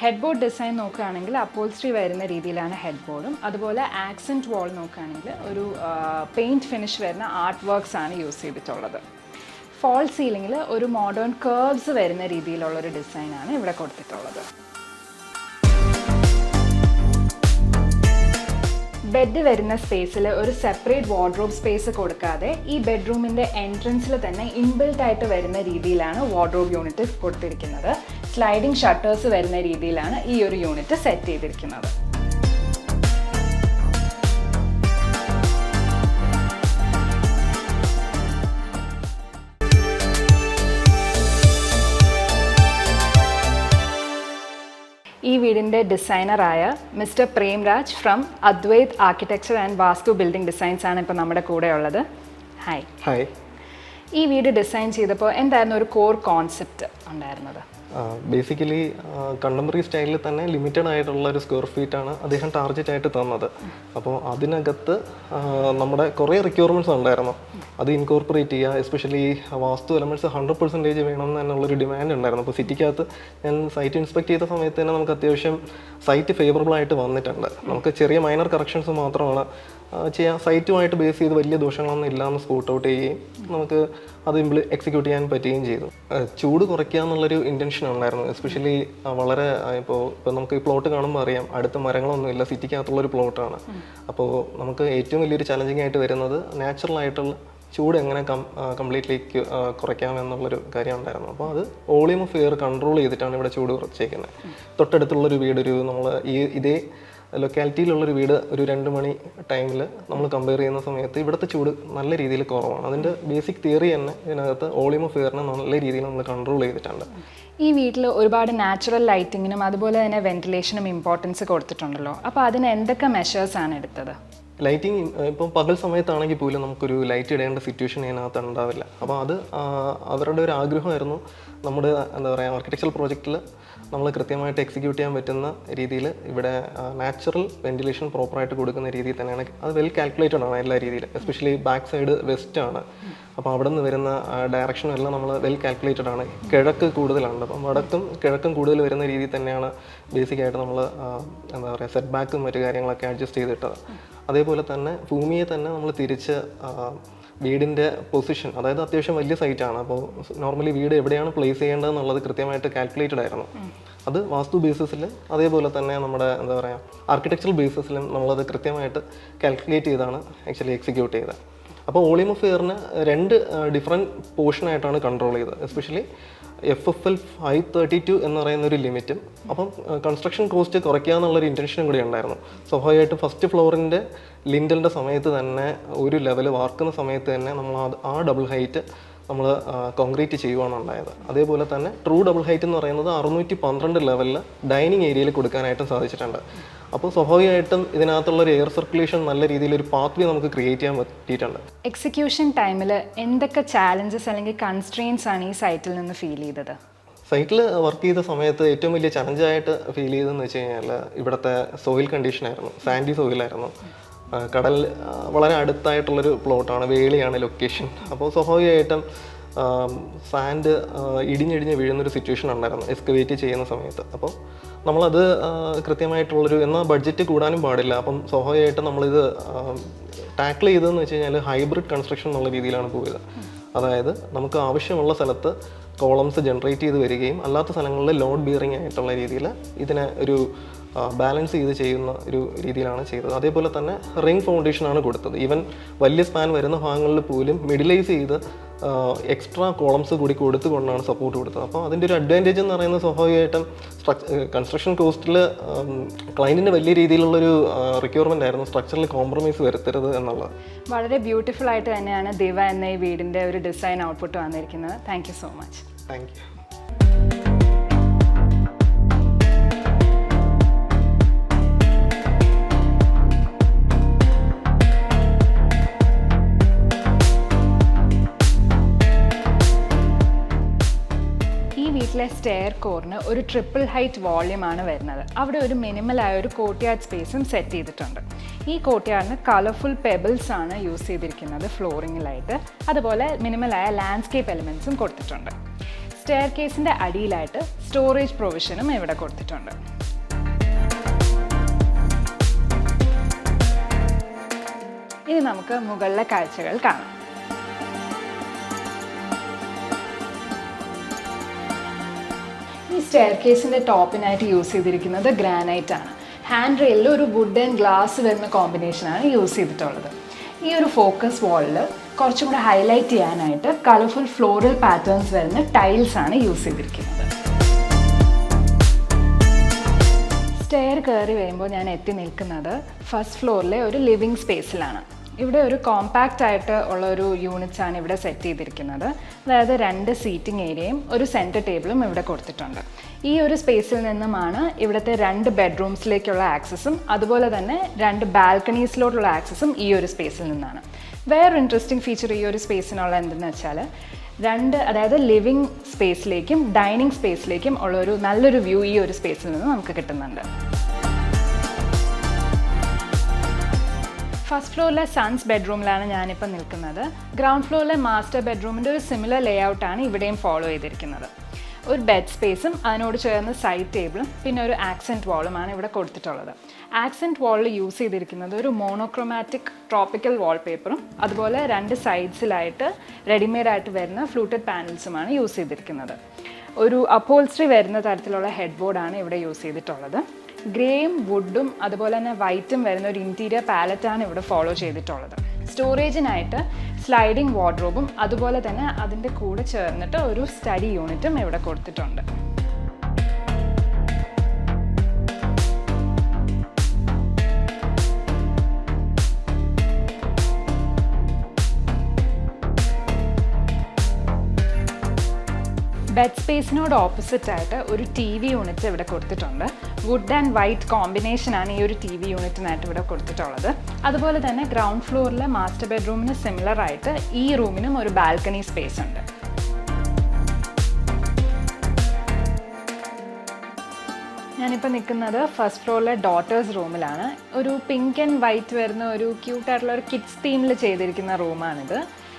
ഹെഡ് ബോർഡ് ഡിസൈൻ നോക്കുകയാണെങ്കിൽ അപ്പോൾസ്ട്രി വരുന്ന രീതിയിലാണ് ഹെഡ് ബോർഡും അതുപോലെ ആക്സെൻറ്റ് വാൾ നോക്കുകയാണെങ്കിൽ ഒരു പെയിൻറ്റ് ഫിനിഷ് വരുന്ന ആർട്ട് വർക്ക്സ് ആണ് യൂസ് ചെയ്തിട്ടുള്ളത്. ഫോൾ സീലിങ്ങിൽ ഒരു മോഡേൺ കർവ്സ് വരുന്ന രീതിയിലുള്ളൊരു ഡിസൈനാണ് ഇവിടെ കൊടുത്തിട്ടുള്ളത്. ബെഡ് വരുന്ന സ്പേസിൽ ഒരു സെപ്പറേറ്റ് വാർഡ്രോബ് സ്പേസ് കൊടുക്കാതെ ഈ ബെഡ്റൂമിൻ്റെ എൻട്രൻസിൽ തന്നെ ഇൻബിൽട്ട് ആയിട്ട് വരുന്ന രീതിയിലാണ് വാർഡ്രോബ് യൂണിറ്റ് കൊടുത്തിരിക്കുന്നത്. സ്ലൈഡിംഗ് ഷട്ടേഴ്സ് വരുന്ന രീതിയിലാണ് ഈ ഒരു യൂണിറ്റ് സെറ്റ് ചെയ്തിരിക്കുന്നത്. ഈ വീടിൻ്റെ ഡിസൈനറായ mister Premraj from Advait architecture and Vastu building designs ആണ് ഇപ്പോൾ നമ്മുടെ കൂടെ ഉള്ളത്. ഹായ്. ഈ വീട് ഡിസൈൻ ചെയ്തപ്പോൾ എന്തായിരുന്നു ഒരു കോർ കോൺസെപ്റ്റ് ഉണ്ടായിരുന്നത്? ബേസിക്കലി കണ്ടംപററി സ്റ്റൈലിൽ തന്നെ ലിമിറ്റഡ് ആയിട്ടുള്ള ഒരു സ്ക്വയർ ഫീറ്റാണ് അദ്ദേഹം ടാർഗറ്റ് ആയിട്ട് തന്നത്. അപ്പോൾ അതിനകത്ത് നമ്മുടെ കുറേ റിക്വയർമെൻറ്റ്സ് ഉണ്ടായിരുന്നു. അത് ഇൻകോർപ്പറേറ്റ് ചെയ്യുക, എസ്പെഷ്യലി വാസ്തു എലമെൻറ്റ്സ് 100% വേണം എന്നുള്ളൊരു ഡിമാൻഡ് ഉണ്ടായിരുന്നു. അപ്പോൾ സിറ്റിക്കകത്ത് ഞാൻ സൈറ്റ് ഇൻസ്പെക്ട് ചെയ്ത സമയത്ത് തന്നെ നമുക്ക് അത്യാവശ്യം സൈറ്റ് ഫേവറബിൾ ആയിട്ട് വന്നിട്ടുണ്ട്. നമുക്ക് ചെറിയ മൈനർ കറക്ഷൻസ് മാത്രമാണ് ചെയ്യാൻ, സൈറ്റുമായിട്ട് ബേസ് ചെയ്ത് വലിയ ദോഷങ്ങളൊന്നും ഇല്ലാന്ന് സ്പോട്ട് ഔട്ട് ചെയ്യുകയും നമുക്ക് അത് എക്സിക്യൂട്ട് ചെയ്യാൻ പറ്റുകയും ചെയ്തു. ചൂട് കുറയ്ക്കുക എന്നുള്ളൊരു ഇൻറ്റൻഷൻ ഉണ്ടായിരുന്നു. എസ്പെഷ്യലി വളരെ ഇപ്പോൾ നമുക്ക് ഈ പ്ലോട്ട് കാണുമ്പോൾ അറിയാം, അടുത്ത മരങ്ങളൊന്നും ഇല്ല, സിറ്റിക്കകത്തുള്ളൊരു പ്ലോട്ടാണ്. അപ്പോൾ നമുക്ക് ഏറ്റവും വലിയൊരു ചലഞ്ചിങ് ആയിട്ട് വരുന്നത് നാച്ചുറൽ ആയിട്ടുള്ള ചൂട് എങ്ങനെ കംപ്ലീറ്റ്ലേക്ക് കുറയ്ക്കാം എന്നുള്ളൊരു കാര്യം ഉണ്ടായിരുന്നു. അപ്പോൾ അത് വോളിയം ഓഫ് എയർ കൺട്രോൾ ചെയ്തിട്ടാണ് ഇവിടെ ചൂട് കുറച്ചേക്കുന്നത്. തൊട്ടടുത്തുള്ളൊരു വീടൊരു നമ്മൾ ഇതേ ലൊക്കാലിറ്റിയിലുള്ളൊരു വീട് ഒരു 2 മണി ടൈമിൽ നമ്മൾ കമ്പയർ ചെയ്യുന്ന സമയത്ത് ഇവിടുത്തെ ചൂട് നല്ല രീതിയിൽ കുറവാണ്. അതിൻ്റെ ബേസിക് തിയറി തന്നെ ഇതിനകത്ത് വോളിയം ഓഫ് എയറിനെ നല്ല രീതിയിൽ നമ്മൾ കൺട്രോൾ ചെയ്തിട്ടുണ്ട്. ഈ വീട്ടിൽ ഒരുപാട് നാച്ചുറൽ ലൈറ്റിങ്ങിനും അതുപോലെ തന്നെ വെന്റിലേഷനും ഇമ്പോർട്ടൻസ് കൊടുത്തിട്ടുണ്ടല്ലോ. അപ്പോൾ അതിന് എന്തൊക്കെ മെഷേഴ്സാണ് എടുത്തത്? ലൈറ്റിങ് ഇപ്പം പകൽ സമയത്താണെങ്കിൽ പോലും നമുക്കൊരു ലൈറ്റ് ഇടേണ്ട സിറ്റുവേഷൻ ഇതിനകത്ത് ഉണ്ടാവില്ല. അപ്പോൾ അത് അവരുടെ ഒരു ആഗ്രഹമായിരുന്നു. നമ്മുടെ എന്താ പറയുക, ആർക്കിടെക്ചറൽ പ്രോജക്റ്റിൽ നമ്മൾ കൃത്യമായിട്ട് എക്സിക്യൂട്ട് ചെയ്യാൻ പറ്റുന്ന രീതിയിൽ ഇവിടെ നാച്ചുറൽ വെന്റിലേഷൻ പ്രോപ്പറായിട്ട് കൊടുക്കുന്ന രീതിയിൽ തന്നെയാണ്. അത് വെൽ കാൽക്കുലേറ്റഡ് ആണ് എല്ലാ രീതിയിലും. എസ്പെഷ്യലി ബാക്ക് സൈഡ് വെസ്റ്റ് ആണ്. അപ്പോൾ അവിടെ നിന്ന് വരുന്ന ഡയറക്ഷനും എല്ലാം നമ്മൾ വെൽ കാൽക്കുലേറ്റഡ് ആണ്. കിഴക്ക് കൂടുതലാണ്, അപ്പം വടക്കും കിഴക്കും കൂടുതൽ വരുന്ന രീതിയിൽ തന്നെയാണ് ബേസിക്കായിട്ട് നമ്മൾ എന്താ പറയുക സെറ്റ് ബാക്കും മറ്റു കാര്യങ്ങളൊക്കെ അഡ്ജസ്റ്റ് ചെയ്തിട്ടത്. അതേപോലെ തന്നെ ഭൂമിയെ തന്നെ നമ്മൾ തിരിച്ച് വീടിൻ്റെ പൊസിഷൻ, അതായത് അത്യാവശ്യം വലിയ സൈറ്റാണ്. അപ്പോൾ നോർമലി വീട് എവിടെയാണ് പ്ലേസ് ചെയ്യേണ്ടതെന്നുള്ളത് കൃത്യമായിട്ട് കാൽക്കുലേറ്റഡ് ആയിരുന്നു. അത് വാസ്തു ബേസിസിൽ അതേപോലെ തന്നെ നമ്മുടെ എന്താ പറയുക ആർക്കിടെക്ചറൽ ബേസിസിലും നമ്മളത് കൃത്യമായിട്ട് കാൽക്കുലേറ്റ് ചെയ്താണ് ആക്ച്വലി എക്സിക്യൂട്ട് ചെയ്തത്. അപ്പോൾ വോളിയം ഓഫ് എയറിന് 2 ഡിഫറെൻറ്റ് പോർഷനായിട്ടാണ് കൺട്രോൾ ചെയ്തത്. എസ്പെഷ്യലി FFL 532 എന്ന് പറയുന്നൊരു ലിമിറ്റും അപ്പം കൺസ്ട്രക്ഷൻ കോസ്റ്റ് കുറയ്ക്കുക എന്നുള്ളൊരു ഇൻറ്റൻഷനും കൂടി ഉണ്ടായിരുന്നു. സ്വാഭാവികമായിട്ടും ഫസ്റ്റ് ഫ്ലോറിൻ്റെ ലിൻഡലിൻ്റെ സമയത്ത് തന്നെ ഒരു ലെവൽ വാർക്കുന്ന സമയത്ത് തന്നെ നമ്മൾ ആ ഡബിൾ ഹൈറ്റ് നമ്മൾ കോൺക്രീറ്റ് ചെയ്യുവാണ് ഉണ്ടായത്. അതേപോലെ തന്നെ ട്രൂ ഡബിൾ ഹൈറ്റ് എന്ന് പറയുന്നത് 612 ലെവലിൽ ഡൈനിങ് ഏരിയയിൽ കൊടുക്കാനായിട്ടും സാധിച്ചിട്ടുണ്ട്. അപ്പോൾ സ്വാഭാവികമായിട്ടും ഇതിനകത്തുള്ളൊരു എയർ സർക്കുലേഷൻ നല്ല രീതിയിൽ ഒരു പാത്ത് വേ നമുക്ക് ക്രിയേറ്റ് ചെയ്യാൻ പറ്റിയിട്ടുണ്ട്. എക്സിക്യൂഷൻ ടൈമിൽ എന്തൊക്കെ ചാലഞ്ചസ് അല്ലെങ്കിൽ കൺസ്ട്രെയിൻസ് ആണ് ഈ സൈറ്റിൽ നിന്ന് ഫീൽ ചെയ്തത്? സൈറ്റിൽ വർക്ക് ചെയ്ത സമയത്ത് ഏറ്റവും വലിയ ചലഞ്ചായിട്ട് ഫീൽ ചെയ്തതെന്ന് വെച്ച് കഴിഞ്ഞാൽ ഇവിടുത്തെ സോയിൽ കണ്ടീഷനായിരുന്നു. സാൻഡി സോയിലായിരുന്നു. കടൽ വളരെ അടുത്തായിട്ടുള്ളൊരു പ്ലോട്ടാണ്, വേളിയാണ് ലൊക്കേഷൻ. അപ്പോൾ സ്വാഭാവികമായിട്ടും സാൻഡ് ഇടിഞ്ഞിടിഞ്ഞ് വീഴുന്നൊരു സിറ്റുവേഷൻ ഉണ്ടായിരുന്നു എക്സ്കവേറ്റ് ചെയ്യുന്ന സമയത്ത്. അപ്പോൾ നമ്മളത് കൃത്യമായിട്ടുള്ളൊരു, എന്നാൽ ബഡ്ജറ്റ് കൂടാനും പാടില്ല. അപ്പം സ്വാഭാവികമായിട്ടും നമ്മളിത് ടാക്കിൾ ചെയ്തതെന്ന് വെച്ച് കഴിഞ്ഞാൽ ഹൈബ്രിഡ് കൺസ്ട്രക്ഷൻ എന്നുള്ള രീതിയിലാണ് പോയത്. അതായത് നമുക്ക് ആവശ്യമുള്ള സ്ഥലത്ത് കോളംസ് ജനറേറ്റ് ചെയ്ത് വരികയും അല്ലാത്ത സ്ഥലങ്ങളിൽ ലോഡ് ബിയറിംഗ് ആയിട്ടുള്ള രീതിയിൽ ഇതിനെ ഒരു ബാലൻസ് ചെയ്ത് ചെയ്യുന്ന ഒരു രീതിയിലാണ് ചെയ്തത്. അതേപോലെ തന്നെ റിംഗ് ഫൗണ്ടേഷനാണ് കൊടുത്തത്. ഈവൻ വലിയ സ്പാൻ വരുന്ന ഭാഗങ്ങളിൽ പോലും മിഡിലൈസ് ചെയ്ത് എക്സ്ട്രാ കോളംസ് കൂടി കൊടുത്തുകൊണ്ടാണ് സപ്പോർട്ട് കൊടുത്തത്. അപ്പോൾ അതിൻ്റെ ഒരു അഡ്വാൻറ്റേജ് എന്ന് പറയുന്നത് സ്വാഭാവികമായിട്ടും കൺസ്ട്രക്ഷൻ കോസ്റ്റിൽ ക്ലയൻറ്റിന് വലിയ രീതിയിലുള്ളൊരു റിക്വയർമെൻ്റ് ആയിരുന്നു സ്ട്രക്ചറിൽ കോംപ്രമൈസ് വരുത്തരുത് എന്നുള്ളത്. വളരെ ബ്യൂട്ടിഫുൾ ആയിട്ട് തന്നെയാണ് ദിവ എന്ന ഈ വീടിൻ്റെ ഒരു ഡിസൈൻ ഔട്ട്പുട്ട് വന്നിരിക്കുന്നത്. Thank you so much. Thank you. വീട്ടിലെ സ്റ്റെയർ കോറിന് ഒരു ട്രിപ്പിൾ ഹൈറ്റ് വോള്യൂമാണ് വരുന്നത്. അവിടെ ഒരു മിനിമലായ ഒരു കോർട്ട്യാർഡ് സ്പേസും സെറ്റ് ചെയ്തിട്ടുണ്ട്. ഈ കോർട്ട്യാർഡിന് കളർഫുൾ പെബിൾസ് ആണ് യൂസ് ചെയ്തിരിക്കുന്നത് ഫ്ലോറിങ്ങിലായിട്ട്. അതുപോലെ മിനിമലായ ലാൻഡ്സ്കേപ്പ് എലിമെൻറ്റ്സും കൊടുത്തിട്ടുണ്ട്. സ്റ്റെയർ കേസിൻ്റെ അടിയിലായിട്ട് സ്റ്റോറേജ് പ്രൊവിഷനും ഇവിടെ കൊടുത്തിട്ടുണ്ട്. ഇനി നമുക്ക് മുകളിലെ കാഴ്ചകൾ കാണാം. ഈ സ്റ്റെയർ കേസിൻ്റെ ടോപ്പിനായിട്ട് യൂസ് ചെയ്തിരിക്കുന്നത് ഗ്രാനൈറ്റ് ആണ്. ഹാൻഡ് റെയിലിൽ ഒരു വുഡ് ആൻഡ് ഗ്ലാസ് വരുന്ന കോമ്പിനേഷനാണ് യൂസ് ചെയ്തിട്ടുള്ളത്. ഈ ഒരു ഫോക്കസ് വാളിൽ കുറച്ചും കൂടെ ഹൈലൈറ്റ് ചെയ്യാനായിട്ട് കളർഫുൾ ഫ്ലോറൽ പാറ്റേൺസ് വരുന്ന ടൈൽസ് ആണ് യൂസ് ചെയ്തിരിക്കുന്നത്. സ്റ്റെയർ കയറി വരുമ്പോൾ ഞാൻ എത്തി നിൽക്കുന്നത് ഫസ്റ്റ് ഫ്ലോറിലെ ഒരു ലിവിങ് സ്പേസിലാണ്. ഇവിടെ ഒരു കോമ്പാക്റ്റ് ആയിട്ട് ഉള്ള ഒരു യൂണിറ്റ്സ് ആണ് ഇവിടെ സെറ്റ് ചെയ്തിരിക്കുന്നത്. അതായത് 2 സീറ്റിംഗ് ഏരിയയും ഒരു സെൻറ്റർ ടേബിളും ഇവിടെ കൊടുത്തിട്ടുണ്ട്. ഈ ഒരു സ്പേസിൽ നിന്നുമാണ് ഇവിടുത്തെ 2 ബെഡ്റൂംസിലേക്കുള്ള ആക്സസും അതുപോലെ തന്നെ 2 ബാൽക്കണീസിലോട്ടുള്ള ആക്സസും ഈ ഒരു സ്പേസിൽ നിന്നാണ്. വേറൊരു ഇൻട്രസ്റ്റിംഗ് ഫീച്ചർ ഈ ഒരു സ്പേസിനുള്ള എന്തെന്ന് വെച്ചാൽ അതായത് ലിവിങ് സ്പേസിലേക്കും ഡൈനിങ് സ്പേസിലേക്കും ഉള്ളൊരു നല്ലൊരു വ്യൂ ഈ ഒരു സ്പേസിൽ നിന്ന് നമുക്ക് കിട്ടുന്നുണ്ട്. ഫസ്റ്റ് ഫ്ലോറിലെ സൺസ് ബെഡ്റൂമിലാണ് ഞാനിപ്പോൾ നിൽക്കുന്നത്. ഗ്രൗണ്ട് ഫ്ലോറിലെ മാസ്റ്റർ ബെഡ്റൂമിൻ്റെ ഒരു സിമിലർ ലേ ഔട്ടാണ് ഇവിടെയും ഫോളോ ചെയ്തിരിക്കുന്നത്. ഒരു ബെഡ് സ്പേസും അതിനോട് ചേർന്ന് സൈഡ് ടേബിളും പിന്നെ ഒരു ആക്സെൻറ്റ് വാളുമാണ് ഇവിടെ കൊടുത്തിട്ടുള്ളത്. ആക്സെൻറ്റ് വാളിൽ യൂസ് ചെയ്തിരിക്കുന്നത് ഒരു മോണോക്രോമാറ്റിക് ട്രോപ്പിക്കൽ വാൾപേപ്പറും അതുപോലെ 2 സൈഡ്സിലായിട്ട് റെഡിമെയ്ഡായിട്ട് വരുന്ന ഫ്ലൂട്ടഡ് പാനൽസുമാണ് യൂസ് ചെയ്തിരിക്കുന്നത്. ഒരു അപ്പോൾസ്ട്രി വരുന്ന തരത്തിലുള്ള ഹെഡ് ബോർഡാണ് ഇവിടെ യൂസ് ചെയ്തിട്ടുള്ളത്. ഗ്രേയും വുഡും അതുപോലെ തന്നെ വൈറ്റും വരുന്ന ഒരു ഇൻറ്റീരിയർ പാലറ്റാണ് ഇവിടെ ഫോളോ ചെയ്തിട്ടുള്ളത്. സ്റ്റോറേജിനായിട്ട് സ്ലൈഡിംഗ് വാർഡ്രോബും അതുപോലെ തന്നെ അതിൻ്റെ കൂടെ ചേർന്നിട്ട് ഒരു സ്റ്റഡി യൂണിറ്റും ഇവിടെ കൊടുത്തിട്ടുണ്ട്. ബെഡ് സ്പേസിനോട് ഓപ്പോസിറ്റ് ആയിട്ട് ഒരു TV യൂണിറ്റ് ഇവിടെ കൊടുത്തിട്ടുണ്ട്. വുഡ് ആൻഡ് വൈറ്റ് കോമ്പിനേഷനാണ് ഈ ഒരു TV യൂണിറ്റിനായിട്ട് ഇവിടെ കൊടുത്തിട്ടുള്ളത്. അതുപോലെ തന്നെ ഗ്രൗണ്ട് ഫ്ലോറിലെ മാസ്റ്റർ ബെഡ്റൂമിന് സിമിലർ ആയിട്ട് ഈ റൂമിനും ഒരു ബാൽക്കണി സ്പേസ് ഉണ്ട്. ഞാനിപ്പോൾ നിൽക്കുന്നത് ഫസ്റ്റ് ഫ്ലോറിലെ ഡോട്ടേഴ്സ് റൂമിലാണ്. ഒരു പിങ്ക് ആൻഡ് വൈറ്റ് വരുന്ന ഒരു ക്യൂട്ടായിട്ടുള്ള ഒരു കിഡ്സ് തീമിൽ ചെയ്തിരിക്കുന്ന റൂമാണിത്.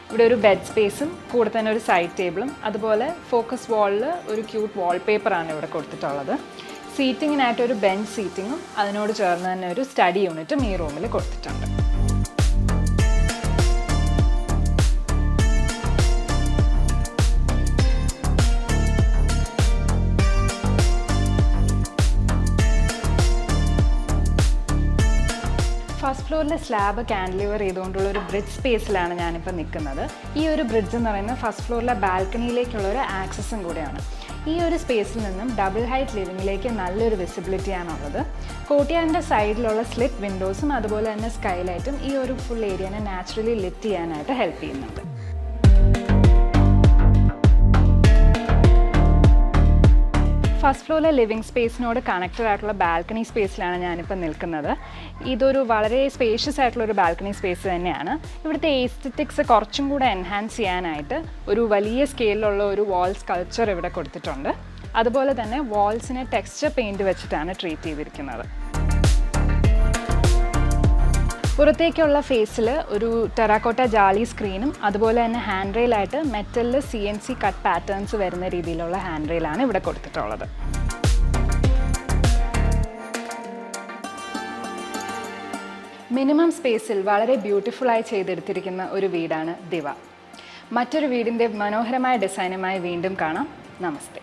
ഇവിടെ ഒരു ബെഡ് സ്പേസും കൂടെ തന്നെ ഒരു സൈഡ് ടേബിളും അതുപോലെ ഫോക്കസ് വാളിൽ ഒരു ക്യൂട്ട് വാൾപേപ്പറാണ് ഇവിടെ കൊടുത്തിട്ടുള്ളത്. സീറ്റിങ്ങിനായിട്ട് ഒരു ബെഞ്ച് സീറ്റിങ്ങും അതിനോട് ചേർന്ന് തന്നെ ഒരു സ്റ്റഡി യൂണിറ്റും ഈ റൂമിൽ കൊടുത്തിട്ടുണ്ട്. ഫസ്റ്റ് ഫ്ലോറിലെ സ്ലാബ് ക്യാൻഡിലിവർ ചെയ്തുകൊണ്ടുള്ള ഒരു ബ്രിഡ്ജ് സ്പേസിലാണ് ഞാനിപ്പോൾ നിൽക്കുന്നത്. ഈ ഒരു ബ്രിഡ്ജ് എന്ന് പറയുന്നത് ഫസ്റ്റ് ഫ്ലോറിലെ ബാൽക്കണിയിലേക്കുള്ള ഒരു ആക്സസും കൂടെയാണ്. ഈ ഒരു സ്പേസിൽ നിന്നും ഡബിൾ ഹൈറ്റ് ലിവിങ്ങിലേക്ക് നല്ലൊരു വിസിബിലിറ്റിയാണുള്ളത്. കോർട്ട്യാർഡിൻ്റെ സൈഡിലുള്ള സ്ലിറ്റ് വിൻഡോസും അതുപോലെ തന്നെ സ്കൈലൈറ്റും ഈ ഒരു ഫുൾ ഏരിയനെ നാച്ചുറലി ലിറ്റ് ചെയ്യാനായിട്ട് ഹെൽപ്പ് ചെയ്യുന്നുണ്ട്. ഫസ്റ്റ് ഫ്ലോറിലെ ലിവിങ് സ്പേസിനോട് കണക്റ്റഡ് ആയിട്ടുള്ള ബാൽക്കണി സ്പേസിലാണ് ഞാനിപ്പോൾ നിൽക്കുന്നത്. ഇതൊരു വളരെ സ്പേഷ്യസ് ആയിട്ടുള്ള ഒരു ബാൽക്കണി സ്പേസ് തന്നെയാണ്. ഇവിടുത്തെ എസ്തെറ്റിക്സ് കുറച്ചും കൂടെ എൻഹാൻസ് ചെയ്യാനായിട്ട് ഒരു വലിയ സ്കെയിലുള്ള ഒരു വാൾ സ്കൾപ്ചർ ഇവിടെ കൊടുത്തിട്ടുണ്ട്. അതുപോലെ തന്നെ വാൾസിനെ ടെക്സ്ചർ പെയിൻറ് വെച്ചിട്ടാണ് ട്രീറ്റ് ചെയ്തിരിക്കുന്നത്. പുറത്തേക്കുള്ള ഫേസിൽ ഒരു ടെറാക്കോട്ട ജാലി സ്ക്രീനും അതുപോലെ തന്നെ ഹാൻഡ് റെയിലായിട്ട് മെറ്റലിൽ CNC കട്ട് പാറ്റേൺസ് വരുന്ന രീതിയിലുള്ള ഹാൻഡ് റെയിലാണ് ഇവിടെ കൊടുത്തിട്ടുള്ളത്. മിനിമം സ്പേസിൽ വളരെ ബ്യൂട്ടിഫുള്ളായി ചെയ്തെടുത്തിരിക്കുന്ന ഒരു വീടാണ് ദിവ. മറ്റൊരു വീടിൻ്റെ മനോഹരമായ ഡിസൈനുമായി വീണ്ടും കാണാം. നമസ്തേ.